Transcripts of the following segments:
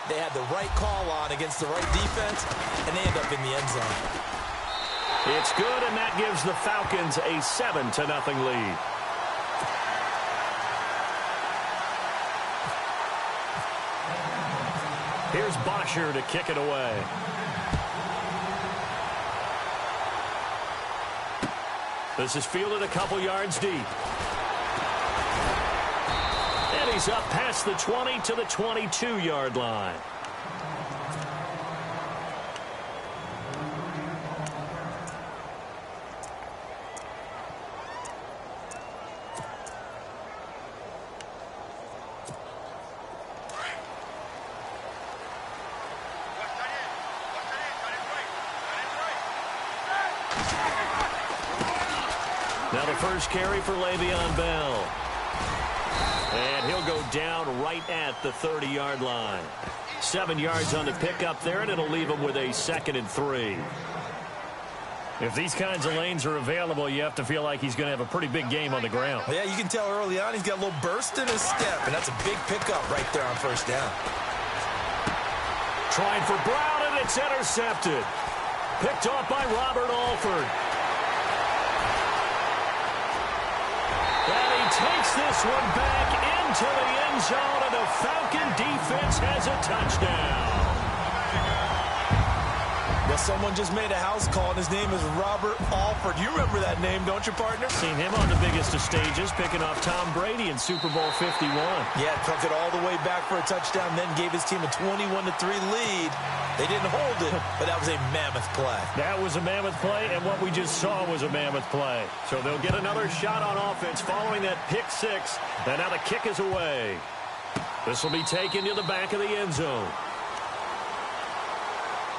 They had the right call on against the right defense, and they end up in the end zone. It's good, and that gives the Falcons a 7-0 lead. Here's Bosher to kick it away. This is fielded a couple yards deep. And he's up past the 20 to the 22-yard line. Now the first carry for Le'Veon Bell. And he'll go down right at the 30-yard line. 7 yards on the pickup there, and it'll leave him with a 2nd and 3. If these kinds of lanes are available, you have to feel like he's going to have a pretty big game on the ground. Yeah, you can tell early on he's got a little burst in his step, and that's a big pickup right there on first down. Trying for Brown, and it's intercepted. Picked off by Robert Alford. And he takes this one back into the end zone, and the Falcon defense has a touchdown. Well, someone just made a house call, and his name is Robert Alford. You remember that name, don't you, partner? Seen him on the biggest of stages, picking off Tom Brady in Super Bowl 51. Yeah, took it all the way back for a touchdown, then gave his team a 21-3 lead. They didn't hold it, but that was a mammoth play. That was a mammoth play, and what we just saw was a mammoth play. So they'll get another shot on offense following that pick six, and now the kick is away. This will be taken to the back of the end zone.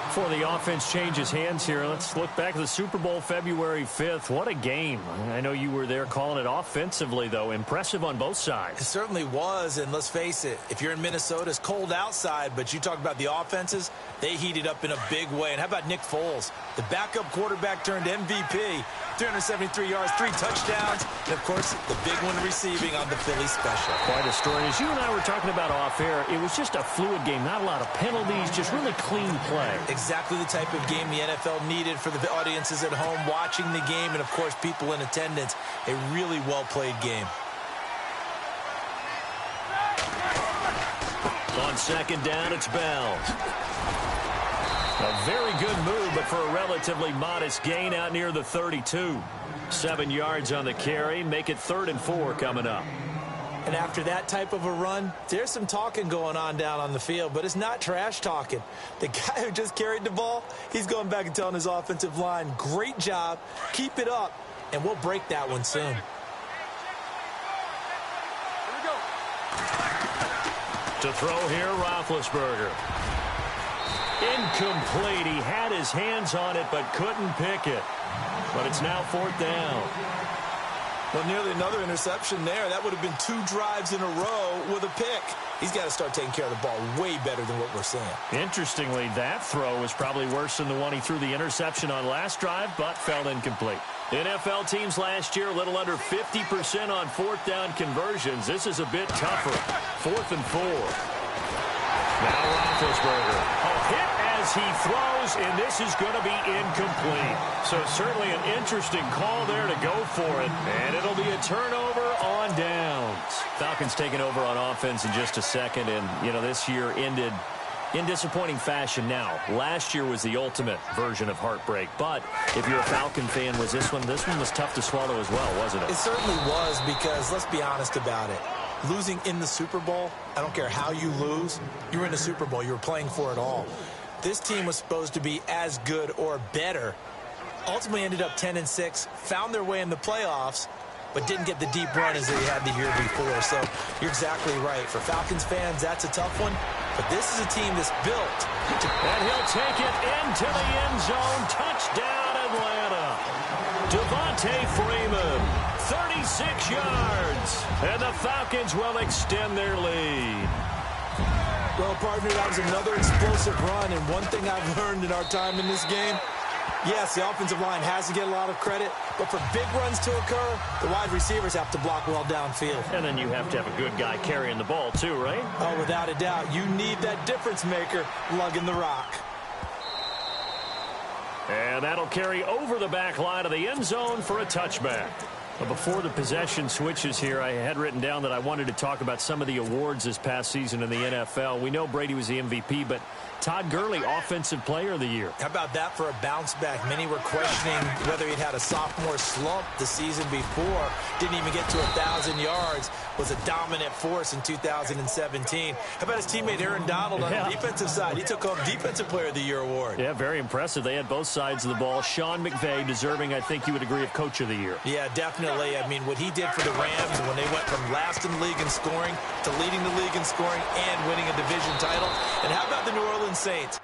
Before the offense changes hands here, let's look back at the Super Bowl February 5th. What a game. I know you were there calling it offensively, though. Impressive on both sides. It certainly was, and let's face it, if you're in Minnesota, it's cold outside, but you talk about the offenses, they heated up in a big way. And how about Nick Foles? The backup quarterback turned MVP, 373 yards, 3 touchdowns, and, of course, the big one receiving on the Philly special. Quite a story. As you and I were talking about off air, it was just a fluid game, not a lot of penalties, just really clean play. Exactly the type of game the NFL needed for the audiences at home watching the game and, of course, people in attendance. A really well-played game. On second down, it's Bell. A very good move, but for a relatively modest gain out near the 32. 7 yards on the carry. Make it 3rd and 4 coming up. And after that type of a run, there's some talking going on down on the field, but it's not trash talking. The guy who just carried the ball, he's going back and telling his offensive line, great job, keep it up, and we'll break that one soon. Here we go. To throw here, Roethlisberger. Incomplete. He had his hands on it, but couldn't pick it. But it's now 4th down. Well, nearly another interception there. That would have been 2 drives in a row with a pick. He's got to start taking care of the ball way better than what we're seeing. Interestingly, that throw was probably worse than the one he threw the interception on last drive, but fell incomplete. NFL teams last year a little under 50% on 4th down conversions. This is a bit tougher. 4th and 4. Now Roethlisberger. A hit as he throws, and this is going to be incomplete. So certainly an interesting call there to go for it, and it'll be a turnover on downs. Falcons taking over on offense in just a second, and, you know, this year ended in disappointing fashion now. Last year was the ultimate version of heartbreak, but if you're a Falcon fan, was this one was tough to swallow as well, wasn't it? It certainly was, because let's be honest about it. Losing in the Super Bowl, I don't care how you lose, you were in the Super Bowl. You were playing for it all. This team was supposed to be as good or better. Ultimately ended up 10-6, found their way in the playoffs, but didn't get the deep run as they had the year before. So you're exactly right. For Falcons fans, that's a tough one. But this is a team that's built. And he'll take it into the end zone. Touchdown, Atlanta. Devontae Freeman, 36 yards. And the Falcons will extend their lead. Well, partner, that was another explosive run. And one thing I've learned in our time in this game, Yes, the offensive line has to get a lot of credit, but for big runs to occur, the wide receivers have to block well downfield. And then you have to have a good guy carrying the ball too, right? Oh, without a doubt. You need that difference maker lugging the rock. And that'll carry over the back line of the end zone for a touchback. But before the possession switches here, I had written down that I wanted to talk about some of the awards this past season in the NFL. We know Brady was the MVP, but Todd Gurley, Offensive Player of the Year. How about that for a bounce back? Many were questioning whether he'd had a sophomore slump the season before. Didn't even get to 1,000 yards. Was a dominant force in 2017. How about his teammate Aaron Donald on the defensive side? He took home Defensive Player of the Year award. Yeah, very impressive. They had both sides of the ball. Sean McVay deserving, I think you would agree, of Coach of the Year. Yeah, definitely. I mean, what he did for the Rams when they went from last in the league in scoring to leading the league in scoring and winning a division title. And how about the New Orleans Saints?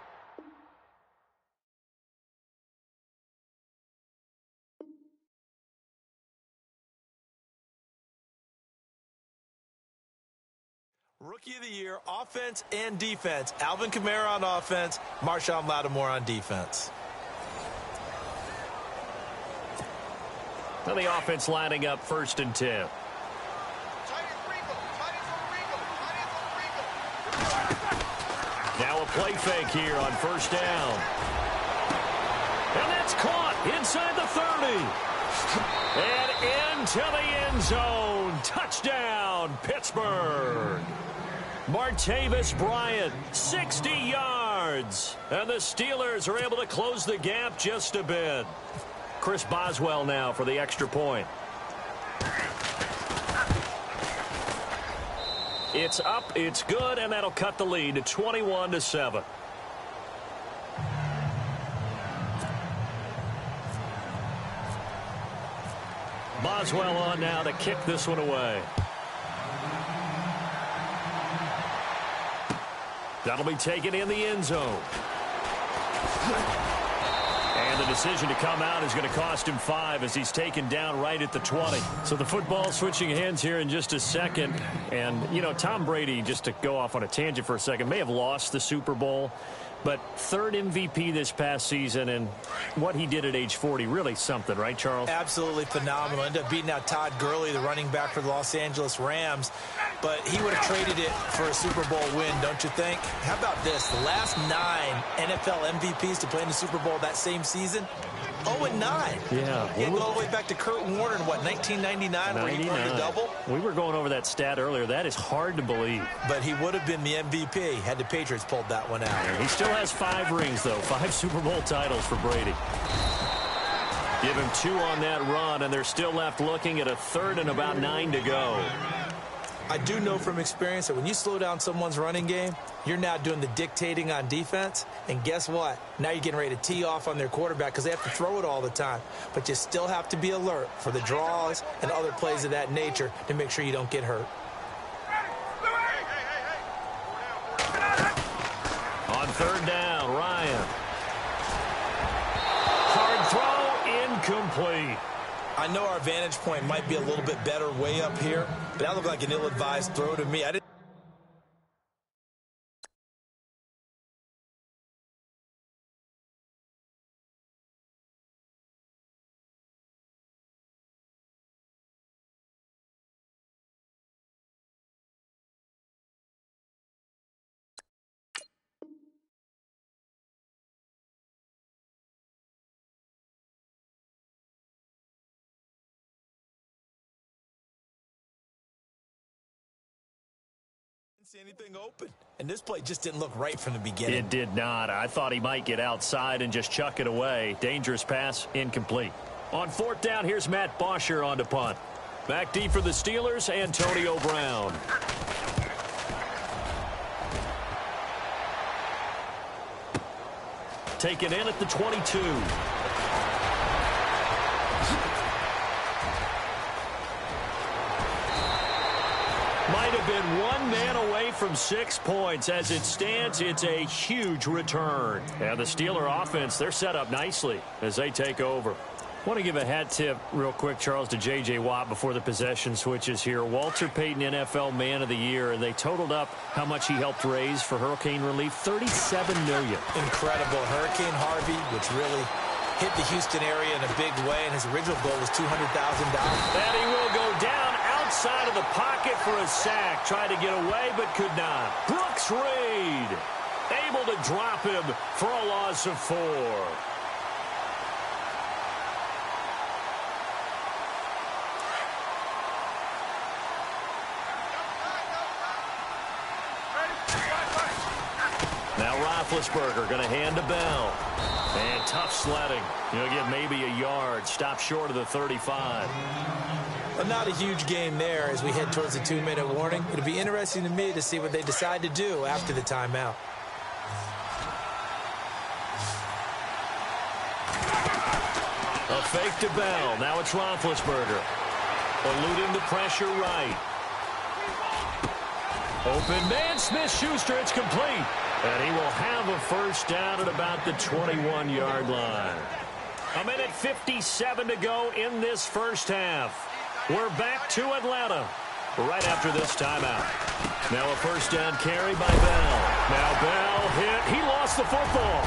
Rookie of the Year, offense and defense. Alvin Kamara on offense, Marshawn Lattimore on defense. Now the offense lining up 1st and 10. Now a play fake here on 1st down. And that's caught inside the 30. And into the end zone. Touchdown, Pittsburgh. Martavis Bryant, 60 yards. And the Steelers are able to close the gap just a bit. Chris Boswell now for the extra point. It's up, it's good, and that'll cut the lead to 21-7. Boswell on now to kick this one away. That'll be taken in the end zone. And the decision to come out is going to cost him 5 as he's taken down right at the 20. So the football switching hands here in just a second. And, you know, Tom Brady, just to go off on a tangent for a second, may have lost the Super Bowl. But 3rd MVP this past season, and what he did at age 40, really something, right, Charles? Absolutely phenomenal. Ended up beating out Todd Gurley, the running back for the Los Angeles Rams. But he would have traded it for a Super Bowl win, don't you think? How about this? The last 9 NFL MVPs to play in the Super Bowl that same season, 0-9. Yeah. He had to go all the way back to Kurt Warner in, what, 1999, where he won the double? We were going over that stat earlier. That is hard to believe. But he would have been the MVP had the Patriots pulled that one out. Yeah, he still has 5 rings, though. 5 Super Bowl titles for Brady. Give him 2 on that run, and they're still left looking at a 3rd and about 9 to go. I do know from experience that when you slow down someone's running game, you're now doing the dictating on defense. And guess what? Now you're getting ready to tee off on their quarterback because they have to throw it all the time. But you still have to be alert for the draws and other plays of that nature to make sure you don't get hurt. On 3rd down, Ryan. Hard throw, incomplete. I know our vantage point might be a little bit better way up here, but that looked like an ill-advised throw to me. I didn't see anything open. And this play just didn't look right from the beginning. It did not. I thought he might get outside and just chuck it away. Dangerous pass, incomplete. On 4th down, here's Matt Bosher on to punt. Back deep for the Steelers, Antonio Brown. Taken in at the 22. Might have been 1 man away from 6 points. As it stands, it's a huge return. And the Steeler offense, they're set up nicely as they take over. I want to give a hat tip real quick, Charles, to J.J. Watt before the possession switches here. Walter Payton, NFL Man of the Year, and they totaled up how much he helped raise for hurricane relief, $37 million. Incredible. Hurricane Harvey, which really hit the Houston area in a big way, and his original goal was $200,000. And he will go down outside of the pocket for a sack. Tried to get away, but could not. Brooks Reed able to drop him for a loss of 4. Now Roethlisberger going to hand to Bell. And tough sledding. He'll get maybe a yard. Stop short of the 35. Well, not a huge game there as we head towards the 2-minute warning. It'll be interesting to me to see what they decide to do after the timeout. A fake to Bell. Now it's Roethlisberger. Eluding the pressure right. Open man, Smith-Schuster. It's complete. And he will have a first down at about the 21-yard line. A minute 57 to go in this first half. We're back to Atlanta right after this timeout. Now a first down carry by Bell. Now Bell hit. He lost the football.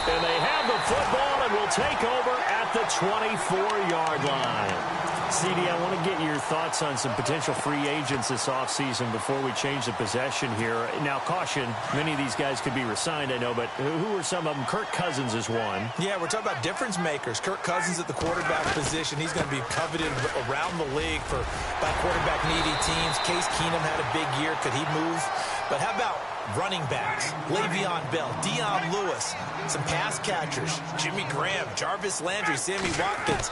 And they have the football and will take over at the 24-yard line. CD, I want to get your thoughts on some potential free agents this offseason before we change the possession here. Now, caution, many of these guys could be re-signed, I know, but who are some of them? Kirk Cousins is one. Yeah, we're talking about difference makers. Kirk Cousins at the quarterback position. He's going to be coveted around the league by quarterback-needy teams. Case Keenum had a big year. Could he move? But how about running backs? Le'Veon Bell, Dion Lewis, some pass catchers, Jimmy Graham, Jarvis Landry, Sammy Watkins.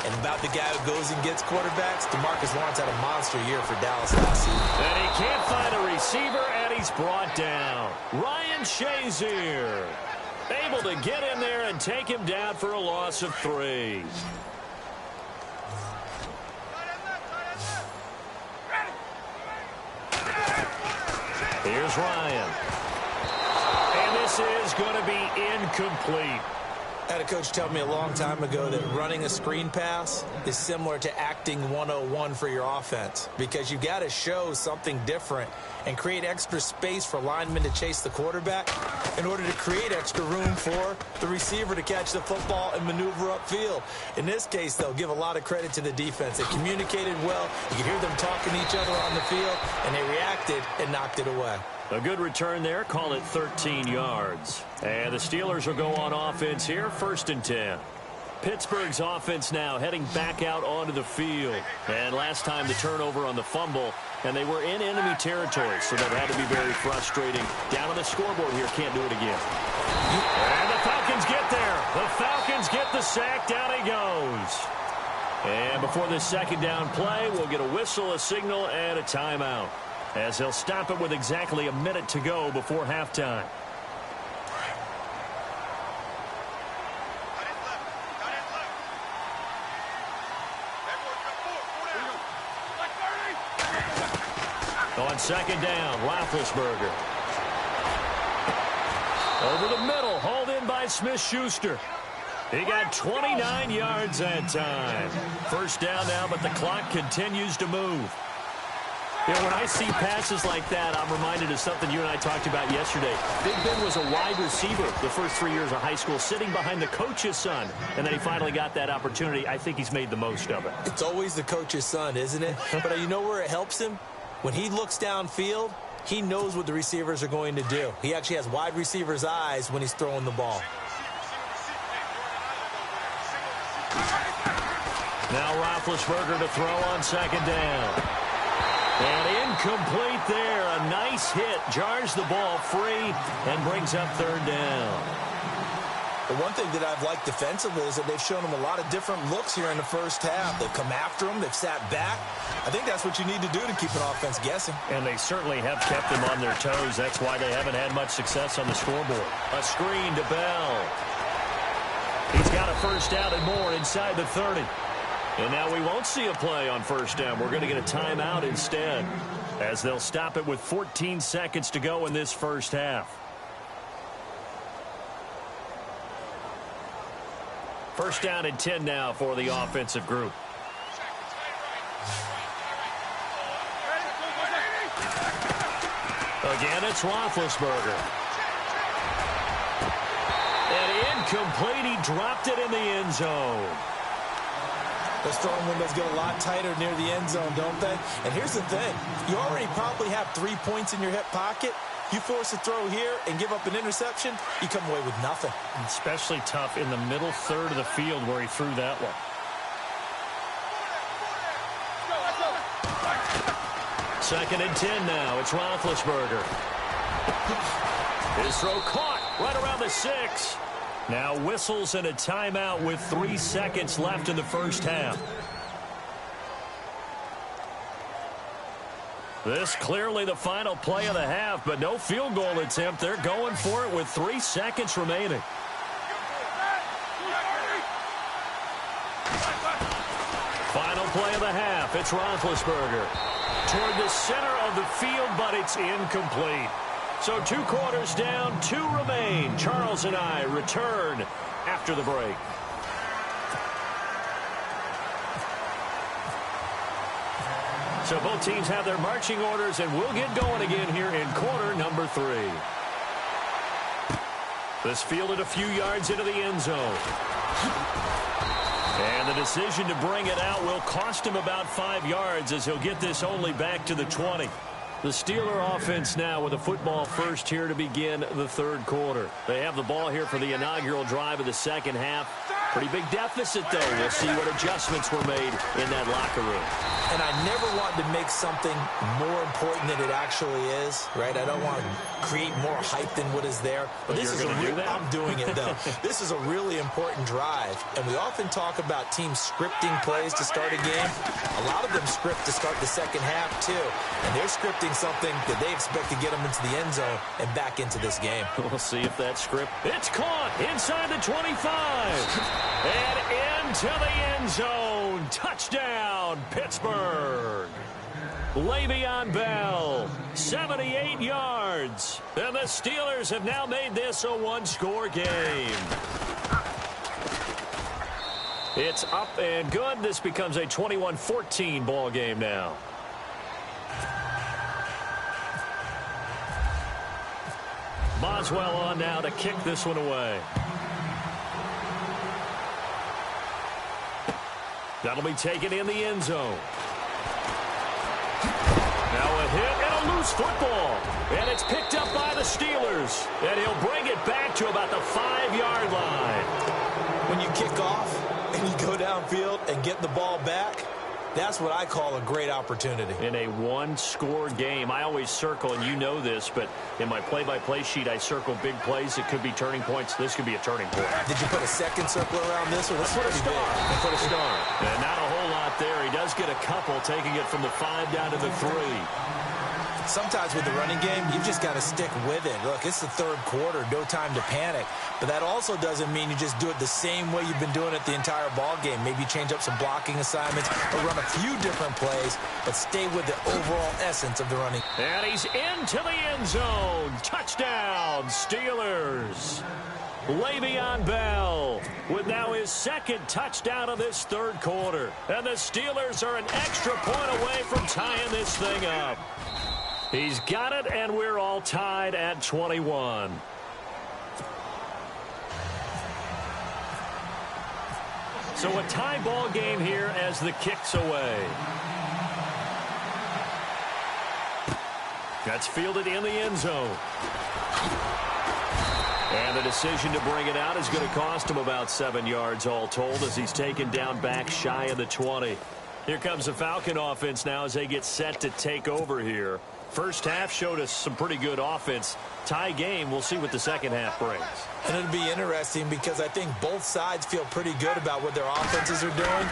And about the guy who goes and gets quarterbacks, DeMarcus Lawrence had a monster year for Dallas last season. And he can't find a receiver, and he's brought down. Ryan Shazier able to get in there and take him down for a loss of 3. Here's Ryan. And this is going to be incomplete. I had a coach tell me a long time ago that running a screen pass is similar to acting 101 for your offense, because you got to show something different and create extra space for linemen to chase the quarterback in order to create extra room for the receiver to catch the football and maneuver upfield. In this case, they'll give a lot of credit to the defense. They communicated well. You could hear them talking to each other on the field, and they reacted and knocked it away. A good return there. Call it 13 yards. And the Steelers will go on offense here. 1st and 10. Pittsburgh's offense now heading back out onto the field. And last time the turnover on the fumble, and they were in enemy territory, so that had to be very frustrating. Down on the scoreboard here, can't do it again. And the Falcons get there. The Falcons get the sack. Down he goes. And before this second down play, we'll get a whistle, a signal, and a timeout, as they'll stop it with exactly a minute to go before halftime. On second down, Roethlisberger. Over the middle, hauled in by Smith-Schuster. He got 29 yards that time. First down now, but the clock continues to move. You know, when I see passes like that, I'm reminded of something you and I talked about yesterday. Big Ben was a wide receiver the first 3 years of high school, sitting behind the coach's son, and then he finally got that opportunity. I think he's made the most of it. It's always the coach's son, isn't it? But you know where it helps him? When he looks downfield, he knows what the receivers are going to do. He actually has wide receivers' eyes when he's throwing the ball. Now Roethlisberger to throw on second down. And incomplete there. A nice hit. Jars the ball free and brings up third down. The one thing that I've liked defensively is that they've shown him a lot of different looks here in the first half. They've come after him. They've sat back. I think that's what you need to do to keep an offense guessing. And they certainly have kept them on their toes. That's why they haven't had much success on the scoreboard. A screen to Bell. He's got a first down and more inside the 30. And now we won't see a play on first down. We're going to get a timeout instead, as they'll stop it with 14 seconds to go in this first half. First down and 10 now for the offensive group. Again, it's Roethlisberger. And Incomplete. He dropped it in the end zone. Those throwing windows get a lot tighter near the end zone, don't they? And here's the thing. You already probably have 3 points in your hip pocket. You force a throw here and give up an interception, you come away with nothing. Especially tough in the middle third of the field where he threw that one. Second and 10 now. It's Roethlisberger. His throw caught right around the 6. Now whistles and a timeout with 3 seconds left in the first half. This clearly the final play of the half, but no field goal attempt. They're going for it with 3 seconds remaining. Final play of the half. It's Roethlisberger. Toward the center of the field, but it's incomplete. So 2 quarters down, 2 remain. Charles and I return after the break. So both teams have their marching orders, and we'll get going again here in quarter number 3. This fielded a few yards into the end zone. And the decision to bring it out will cost him about 5 yards as he'll get this only back to the 20. The Steeler offense now with a football first here to begin the third quarter. They have the ball here for the inaugural drive of the second half. Pretty big deficit, though. We'll see what adjustments were made in that locker room. And I never want to make something more important than it actually is, right? I don't want to create more hype than what is there. But this is I'm doing it, though. This is a really important drive. And we often talk about teams scripting plays to start a game. A lot of them script to start the second half, too. And they're scripting something that they expect to get them into the end zone and back into this game. We'll see if that script. It's caught inside the 25. And into the end zone. Touchdown, Pittsburgh. Le'Veon Bell, 78 yards. And the Steelers have now made this a one-score game. It's up and good. This becomes a 21-14 ball game now. Boswell on now to kick this one away. That'll be taken in the end zone. Now a hit and a loose football. And it's picked up by the Steelers. And he'll bring it back to about the 5-yard line. When you kick off and you go downfield and get the ball back, that's what I call a great opportunity. In a one-score game, I always circle, and you know this, but in my play-by-play sheet, I circle big plays. It could be turning points. This could be a turning point. Did you put a second circle around this? Or let's put a star. Let's put a star. And not a whole lot there. He does get a couple, taking it from the 5 down to the 3. Sometimes with the running game, you've just got to stick with it. Look, it's the third quarter, no time to panic. But that also doesn't mean you just do it the same way you've been doing it the entire ball game. Maybe change up some blocking assignments or run a few different plays, but stay with the overall essence of the running. And he's into the end zone. Touchdown, Steelers. Le'Veon Bell with now his second touchdown of this third quarter. And the Steelers are an extra point away from tying this thing up. He's got it, and we're all tied at 21. So a tie ball game here as the kick's away. That's fielded in the end zone. And the decision to bring it out is going to cost him about 7 yards all told as he's taken down back shy of the 20. Here comes the Falcon offense now as they get set to take over here. First half showed us some pretty good offense. Tie game, we'll see what the second half brings. And it'll be interesting because I think both sides feel pretty good about what their offenses are doing.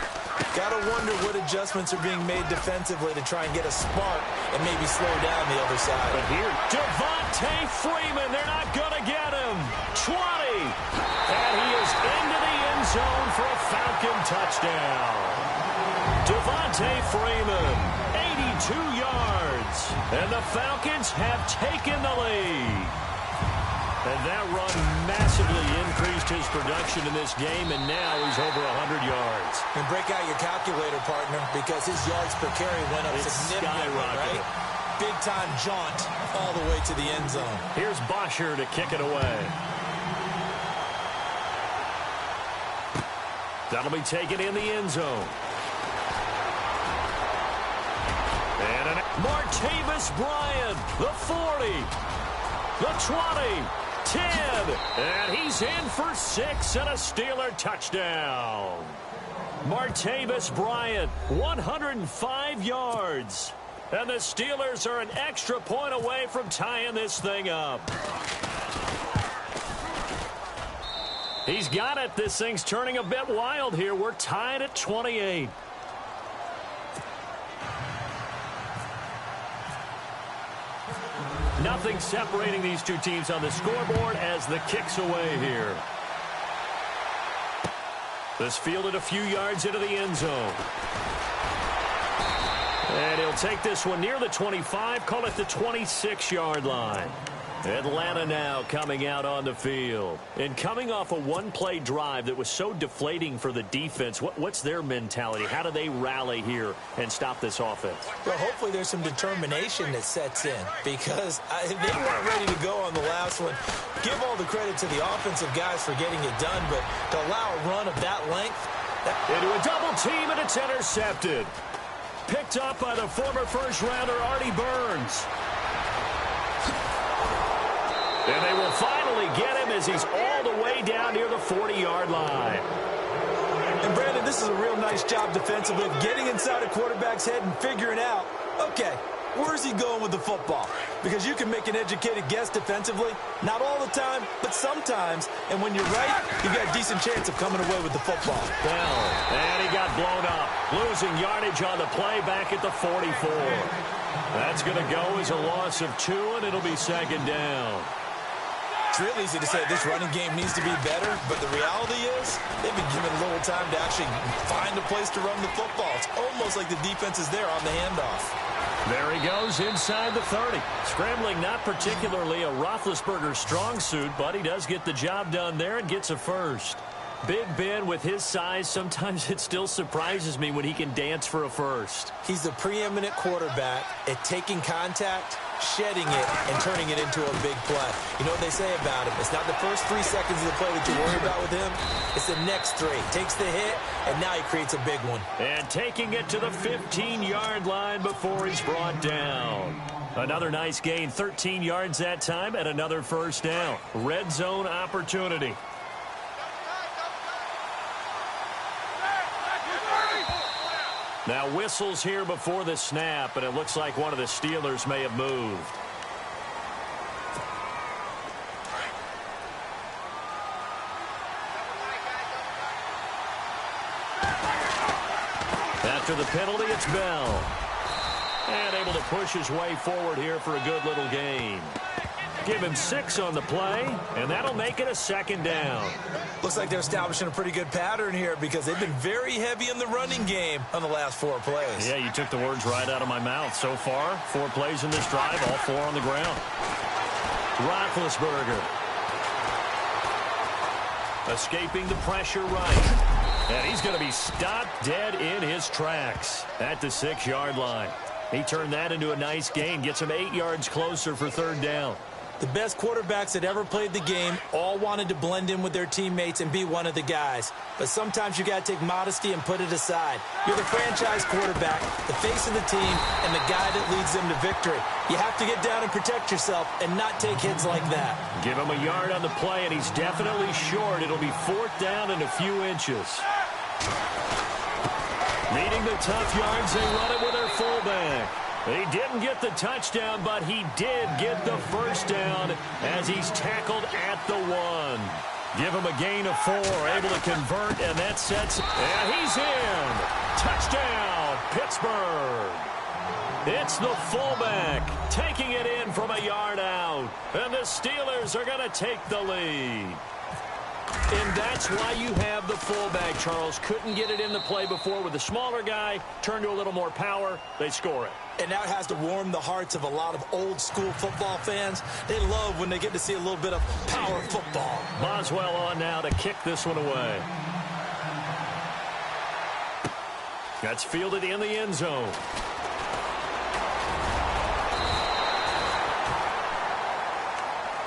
Got to wonder what adjustments are being made defensively to try and get a spark and maybe slow down the other side. But here, Devontae Freeman, they're not going to get him. 20. And he is into the end zone for a Falcon touchdown. Devontae Freeman, 82 yards. And the Falcons have taken the lead. And that run massively increased his production in this game, and now he's over 100 yards. And break out your calculator, partner, because his yards per carry went up significantly, right? Big-time jaunt all the way to the end zone. Here's Bosher to kick it away. That'll be taken in the end zone. And Martavis Bryant, the 40, the 20, 10, and he's in for 6 and a Steeler touchdown. Martavis Bryant, 105 yards. And the Steelers are an extra point away from tying this thing up. He's got it. This thing's turning a bit wild here. We're tied at 28. Nothing separating these two teams on the scoreboard as the kick's away here. This fielded a few yards into the end zone. And he'll take this one near the 25, call it the 26-yard line. Atlanta now coming out on the field. And coming off a one-play drive that was so deflating for the defense, what's their mentality? How do they rally here and stop this offense? Well, hopefully there's some determination that sets in because they weren't ready to go on the last one. Give all the credit to the offensive guys for getting it done, but to allow a run of that length. Into a double team, and it's intercepted. Picked up by the former first-rounder Artie Burns. And they will finally get him as he's all the way down near the 40-yard line. And, Brandon, this is a real nice job defensively of getting inside a quarterback's head and figuring out, okay, where's he going with the football? Because you can make an educated guess defensively. Not all the time, but sometimes. And when you're right, you've got a decent chance of coming away with the football. Well, and he got blown up. Losing yardage on the play back at the 44. That's going to go as a loss of 2, and it'll be second down. It's real easy to say this running game needs to be better, but the reality is they've been given a little time to actually find a place to run the football. It's almost like the defense is there on the handoff. There he goes inside the 30. Scrambling, not particularly a Roethlisberger strong suit, but he does get the job done there and gets a first. Big Ben, with his size, sometimes it still surprises me when he can dance for a first. He's the preeminent quarterback at taking contact, shedding it, and turning it into a big play. You know what they say about him? It's not the first 3 seconds of the play that you worry about with him. It's the next 3. Takes the hit, and now he creates a big one. And taking it to the 15-yard line before he's brought down. Another nice gain, 13 yards that time, and another first down. Red zone opportunity. Now whistles here before the snap, and it looks like one of the Steelers may have moved. After the penalty, it's Bell. And able to push his way forward here for a good little gain. Give him 6 on the play, and that'll make it a second down. Looks like they're establishing a pretty good pattern here because they've been very heavy in the running game on the last 4 plays. Yeah, you took the words right out of my mouth. So far, 4 plays in this drive, all 4 on the ground. Roethlisberger. Escaping the pressure right. And he's going to be stopped dead in his tracks at the 6-yard line. He turned that into a nice gain, gets him 8 yards closer for third down. The best quarterbacks that ever played the game all wanted to blend in with their teammates and be one of the guys. But sometimes you got to take modesty and put it aside. You're the franchise quarterback, the face of the team, and the guy that leads them to victory. You have to get down and protect yourself and not take hits like that. Give him a yard on the play, and he's definitely short. It'll be 4th down and a few inches. Needing the tough yards, they run it with their fullback. He didn't get the touchdown, but he did get the first down as he's tackled at the 1. Give him a gain of 4, able to convert, and that sets, and he's in. Touchdown, Pittsburgh. It's the fullback taking it in from a yard out, and the Steelers are going to take the lead. And that's why you have the fullback, Charles. Couldn't get it in the play before with the smaller guy. Turn to a little more power. They score it. And that has to warm the hearts of a lot of old-school football fans. They love when they get to see a little bit of power football. Boswell on now to kick this one away. That's fielded in the end zone.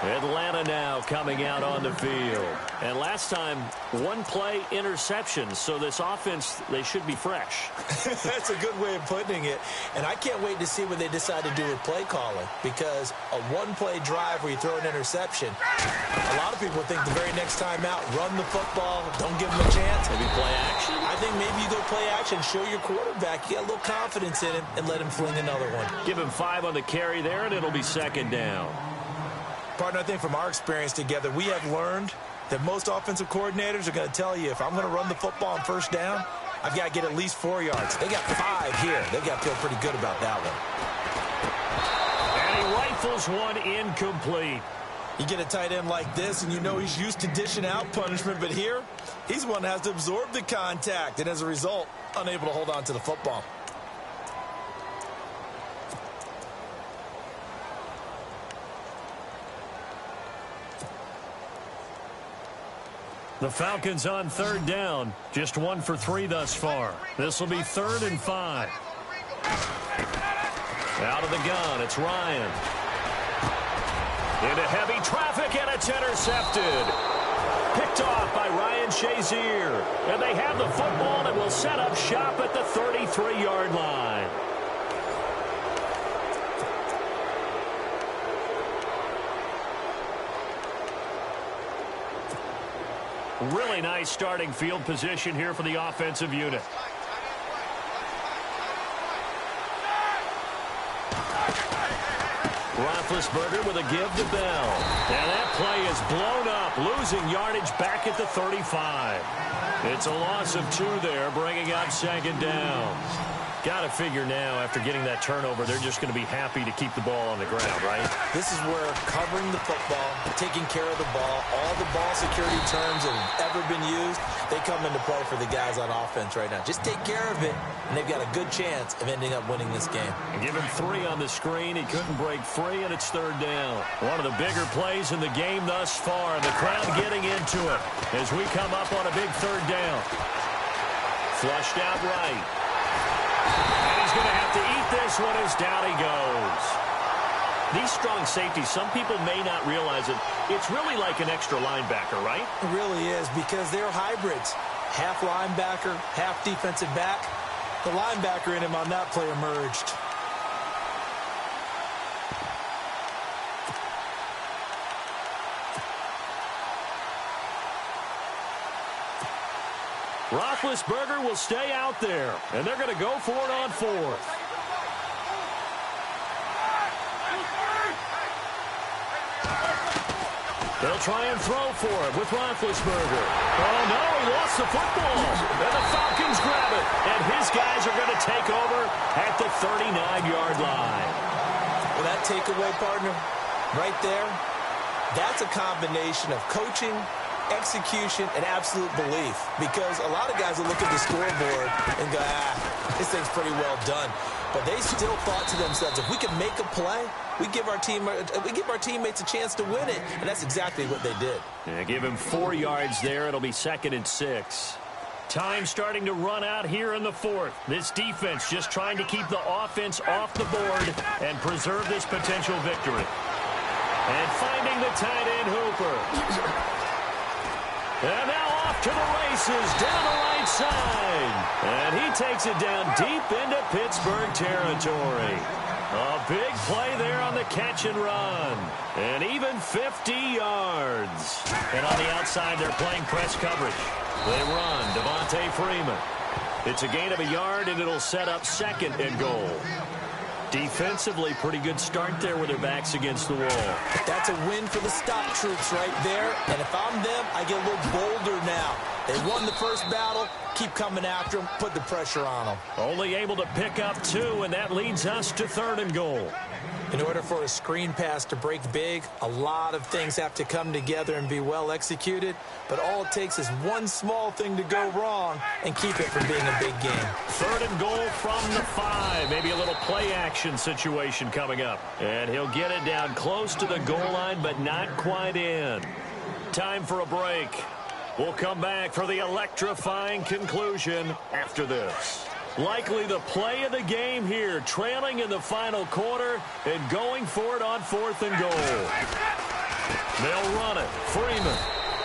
Atlanta now coming out on the field. And last time, one-play interception. So this offense, they should be fresh. That's a good way of putting it. And I can't wait to see what they decide to do with play calling. Because a one-play drive where you throw an interception, a lot of people think the very next time out, run the football, don't give them a chance. Maybe play action? I think maybe you go play action, show your quarterback you got a little confidence in him, and let him fling another one. Give him 5 on the carry there, and it'll be second down. Partner, I think from our experience together, we have learned that most offensive coordinators are going to tell you, if I'm going to run the football on first down, I've got to get at least 4 yards. They got 5 here. They've got to feel pretty good about that one. And he rifles one incomplete. You get a tight end like this, and you know he's used to dishing out punishment, but here, he's the one that has to absorb the contact, and as a result, unable to hold on to the football. The Falcons on third down. Just 1 for 3 thus far. This will be 3rd and 5. Out of the gun, it's Ryan. Into heavy traffic, and it's intercepted. Picked off by Ryan Shazier. And they have the football and will set up shop at the 33-yard line. Really nice starting field position here for the offensive unit. Roethlisberger with a give to Bell. And that play is blown up, losing yardage back at the 35. It's a loss of 2 there, bringing up second down. Got to figure now, after getting that turnover, they're just going to be happy to keep the ball on the ground, right? This is where covering the football, taking care of the ball, all the ball security terms that have ever been used, they come into play for the guys on offense right now. Just take care of it, and they've got a good chance of ending up winning this game. Give him 3 on the screen. He couldn't break free, and it's third down. One of the bigger plays in the game thus far, and the crowd getting into it as we come up on a big third down. Flushed out right. And he's going to have to eat this one as down he goes. These strong safeties, some people may not realize it. It's really like an extra linebacker, right? It really is, because they're hybrids. Half linebacker, half defensive back. The linebacker in him on that play emerged. Roethlisberger will stay out there, and they're going to go for it on 4th. They'll try and throw for it with Roethlisberger. Oh, no, he lost the football. And the Falcons grab it, and his guys are going to take over at the 39-yard line. Well, that takeaway, partner, right there, that's a combination of coaching, execution, and absolute belief, because a lot of guys will look at the scoreboard and go, this thing's pretty well done. But they still thought to themselves, if we can make a play, we give our teammates a chance to win it, and that's exactly what they did. Yeah, give him 4 yards there. It'll be 2nd and 6. Time starting to run out here in the 4th. This defense just trying to keep the offense off the board and preserve this potential victory. And finding the tight end Hooper. And now off to the races down the right side. And he takes it down deep into Pittsburgh territory. A big play there on the catch and run. And even 50 yards. And on the outside, they're playing press coverage. They run Devontae Freeman. It's a gain of a yard, and it'll set up 2nd and goal. Defensively, pretty good start there with their backs against the wall. That's a win for the stop troops right there. And if I'm them, I get a little bolder now. They won the first battle. Keep coming after them. Put the pressure on them. Only able to pick up 2, and that leads us to 3rd and goal. In order for a screen pass to break big, a lot of things have to come together and be well executed. But all it takes is one small thing to go wrong and keep it from being a big game. 3rd and goal from the 5. Maybe a little play action situation coming up. And he'll get it down close to the goal line, but not quite in. Time for a break. We'll come back for the electrifying conclusion after this. Likely the play of the game here, trailing in the final quarter and going for it on 4th and goal. They'll run it. Freeman.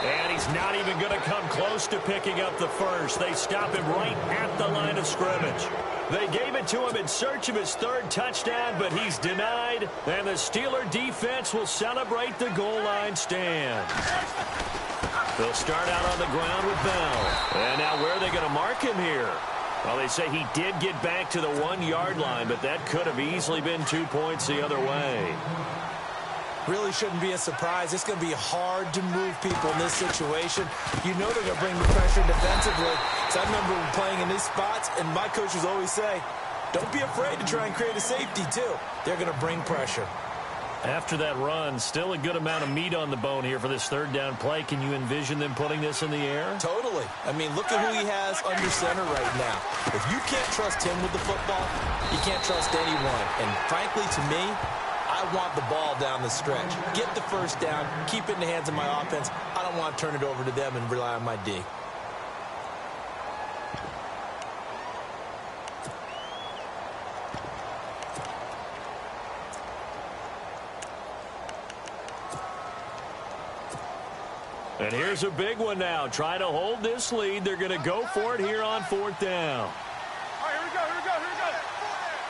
And he's not even going to come close to picking up the first. They stop him right at the line of scrimmage. They gave it to him in search of his third touchdown, but he's denied. And the Steeler defense will celebrate the goal line stand. They'll start out on the ground with Bell. And now where are they going to mark him here? Well, they say he did get back to the 1-yard line, but that could have easily been 2 points the other way. Really shouldn't be a surprise. It's going to be hard to move people in this situation. You know they're going to bring the pressure defensively. So I remember playing in these spots, and my coaches always say, don't be afraid to try and create a safety, too. They're going to bring pressure. After that run, still a good amount of meat on the bone here for this third down play. Can you envision them putting this in the air? Totally. I mean, look at who he has under center right now. If you can't trust him with the football, you can't trust anyone. And frankly, to me, I want the ball down the stretch. Get the first down, keep it in the hands of my offense. I don't want to turn it over to them and rely on my D. And here's a big one now. Try to hold this lead. They're going to go for it here on fourth down. All right, here we go, here we go, here we go.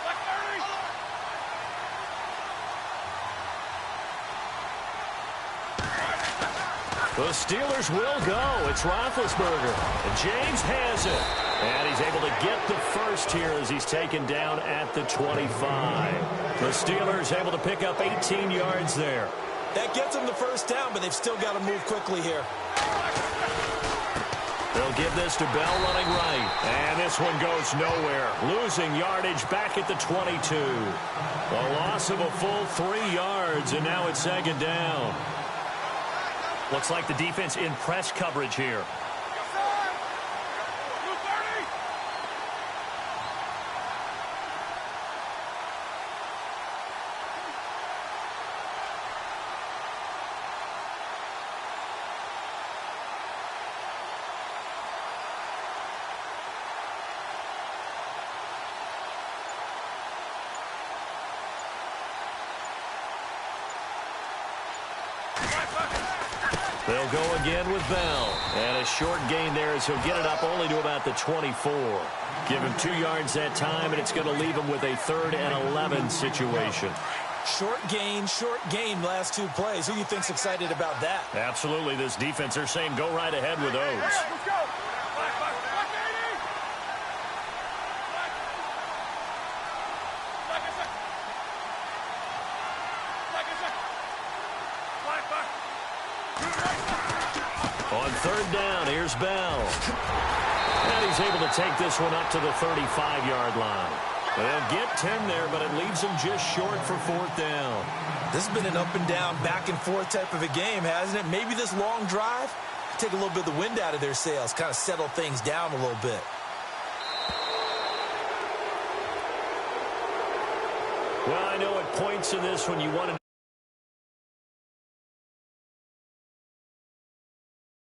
Black 30. The Steelers will go. It's Roethlisberger. And James has it. And he's able to get the first here as he's taken down at the 25. The Steelers able to pick up 18 yards there. That gets them the first down, but they've still got to move quickly here. They'll give this to Bell running right. And this one goes nowhere. Losing yardage back at the 22. A loss of a full 3 yards, and now it's second down. Looks like the defense in press coverage here. They'll go again with Bell. And a short gain there as he'll get it up only to about the 24. Give him 2 yards that time, and it's going to leave him with a 3rd and 11 situation. Short gain, last 2 plays. Who do you think's excited about that? Absolutely. This defense, they're saying go right ahead with those. Let's go. On 3rd down, here's Bell. And he's able to take this one up to the 35-yard line. They'll get 10 there, but it leaves them just short for 4th down. This has been an up and down, back and forth type of a game, hasn't it? Maybe this long drive, take a little bit of the wind out of their sails, kind of settle things down a little bit. Well, I know at points in this when you want to